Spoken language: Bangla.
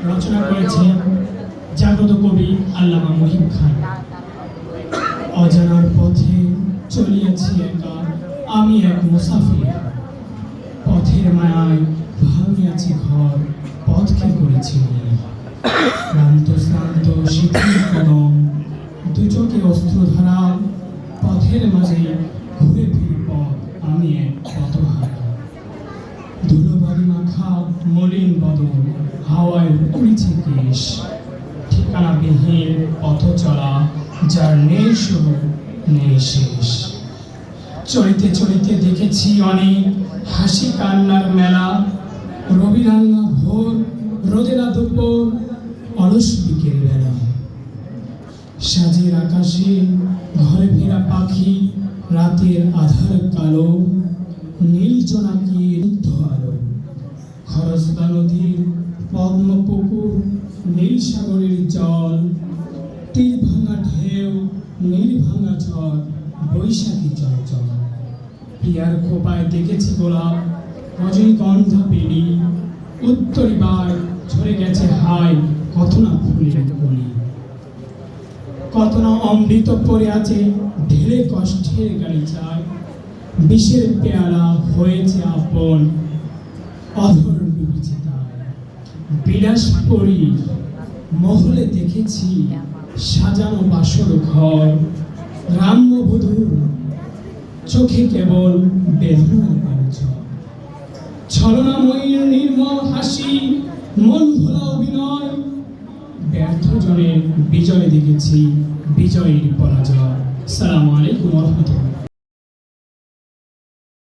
রচনা করেছেন জাগ্রত কবি আল্লামা মুহিব খান। অজানার পথে চলিয়াছি একা, আমি এক মুসাফির। পথের মায়ায় ভাঙিয়াছি ঘর, পথকে করেছি ক্লান্ত শ্রান্ত শিথিল কদম, দুচোখে অস্ত্রধারা। পথের মাঝে ঘুরে ফিরি পথ, আমি এক পথহারা। ধুলোবাড়ি মাখা মলিন বদন, হাওয়ায় উড়িছে কেশ। ঠিকানাবিহীন পথ চলা, যার নেই শুরু নেই শেষ। চলিতে চলিতে দেখেছি অনেক হাসি কান্নার মেলা। রবিরান্না ভোর, রোদেলা দুপুর, অলস বিকেল বেলা। সাজের আকাশে ঘরে ফেরা পাখি, রাতের আধার কালো। নীল জোনাকির রুদ্ধ আলো, খরস্রোতা নদীর পদ্ম পুকুর, নীল সাগরের জল। তীর ভাঙা ঢেউ, নীল ভাঙা ঝড়, বৈশাখী চঞ্চল। পিয়ার খোপায় দেখেছি গোলাপ, রজনীগন্ধা বেলি। উত্তরিবার ঝরে গেছে হাই, কত না ফুলের কলি। কত না অমৃত পড়ে আছে ঢেলে কষ্টের গালিচায়। বিষের পেয়ালা হয়েছে আপন, অধর ডুবেছে তাই। বিলাসপুরী মহলে দেখেছি সাজানো বাসর ঘর। গ্রাম্যবধূর চোখে কেবল বেদনার পরিচয়। ছলনাময়ীর নির্মল হাসি, মন ভোলা অভিনয়। ব্যর্থ জনের বিজয় দেখেছি, বিজয়ীর পরাজয়। আসসালামু আলাইকুম ওয়া রাহমাতুল্লাহ।